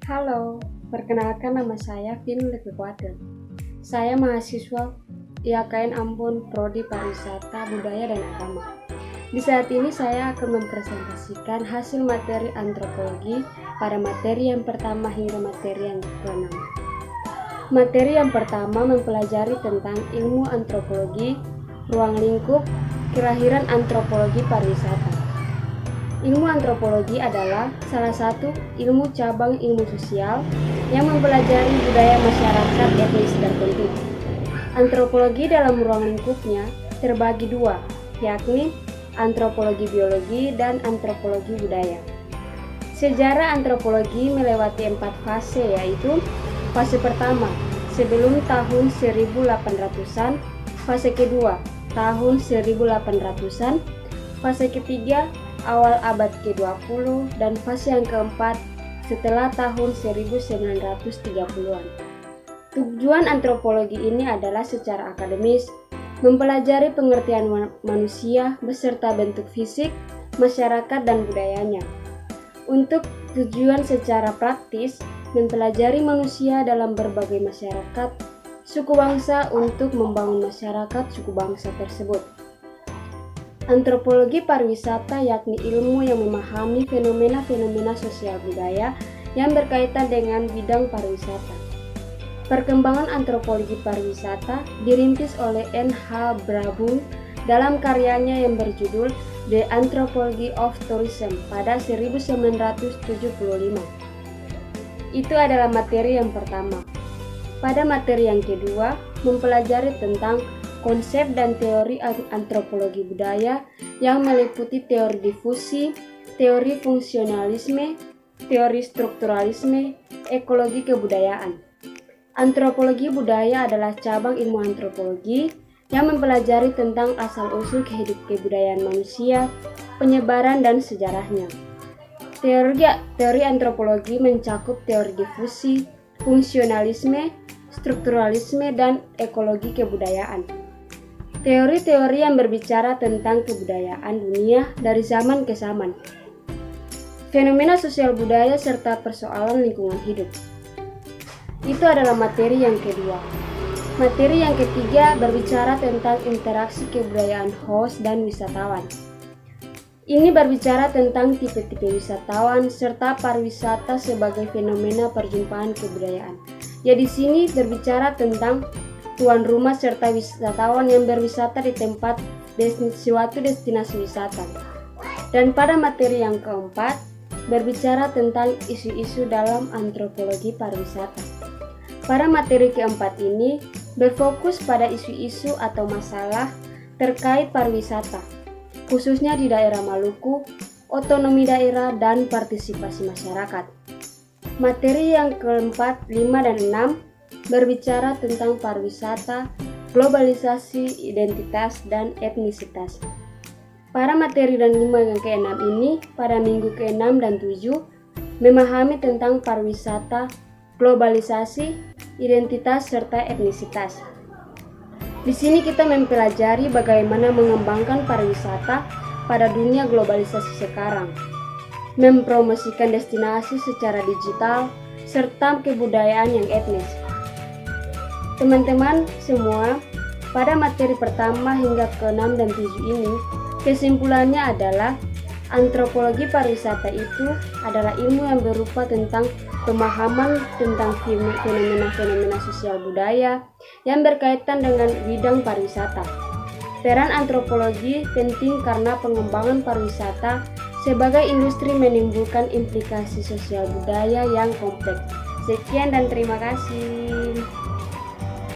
Halo, perkenalkan nama saya Vin Lekekuaten. Saya mahasiswa IAKN Ambon Prodi Pariwisata, Budaya dan Agama. Di saat ini saya akan mempresentasikan hasil materi antropologi pada materi yang pertama hingga materi yang ke-6. Materi yang pertama mempelajari tentang ilmu antropologi, ruang lingkup, kelahiran antropologi pariwisata. Ilmu antropologi adalah salah satu ilmu cabang ilmu sosial yang mempelajari budaya masyarakat etnis tertentu. Antropologi dalam ruang lingkupnya terbagi dua, yakni antropologi biologi dan antropologi budaya. Sejarah antropologi melewati 4 fase, yaitu fase pertama sebelum tahun 1800-an, fase kedua tahun 1800-an, fase ketiga awal abad ke-20, dan fase yang keempat setelah tahun 1930-an. Tujuan antropologi ini adalah secara akademis, mempelajari pengertian manusia beserta bentuk fisik, masyarakat, dan budayanya. Untuk tujuan secara praktis, mempelajari manusia dalam berbagai masyarakat, suku bangsa untuk membangun masyarakat suku bangsa tersebut. Antropologi pariwisata yakni ilmu yang memahami fenomena-fenomena sosial budaya yang berkaitan dengan bidang pariwisata. Perkembangan antropologi pariwisata dirintis oleh N.H. Brabung dalam karyanya yang berjudul The Anthropology of Tourism pada 1975. Itu adalah materi yang pertama. Pada materi yang kedua, mempelajari tentang konsep dan teori antropologi budaya yang meliputi teori difusi, teori fungsionalisme, teori strukturalisme, ekologi kebudayaan. Antropologi budaya adalah cabang ilmu antropologi yang mempelajari tentang asal-usul kebudayaan manusia, penyebaran dan sejarahnya. Teori antropologi mencakup teori difusi, fungsionalisme, strukturalisme, dan ekologi kebudayaan. Teori-teori yang berbicara tentang kebudayaan dunia dari zaman ke zaman, fenomena sosial budaya, serta persoalan lingkungan hidup. Itu adalah materi yang kedua. Materi yang ketiga berbicara tentang interaksi kebudayaan host dan wisatawan. Ini berbicara tentang tipe-tipe wisatawan serta pariwisata sebagai fenomena perjumpaan kebudayaan. Ya, di sini berbicara tentang tuan rumah serta wisatawan yang berwisata di tempat suatu destinasi wisata. Dan pada materi yang keempat, berbicara tentang isu-isu dalam antropologi pariwisata. Pada materi keempat ini, berfokus pada isu-isu atau masalah terkait pariwisata, khususnya di daerah Maluku, otonomi daerah, dan partisipasi masyarakat. Materi yang keempat, 5, dan 6 berbicara tentang pariwisata, globalisasi, identitas, dan etnisitas. Pada materi dan 5 yang ke-6 ini, pada minggu ke-6 dan 7, memahami tentang pariwisata, globalisasi, identitas, serta etnisitas. Di sini kita mempelajari bagaimana mengembangkan pariwisata pada dunia globalisasi sekarang, mempromosikan destinasi secara digital, serta kebudayaan yang etnis. Teman-teman semua, pada materi pertama hingga ke-6 dan 7 ini, kesimpulannya adalah antropologi pariwisata itu adalah ilmu yang berupa tentang pemahaman tentang fenomena-fenomena sosial budaya yang berkaitan dengan bidang pariwisata. Peran antropologi penting karena pengembangan pariwisata sebagai industri menimbulkan implikasi sosial budaya yang kompleks. Sekian dan terima kasih.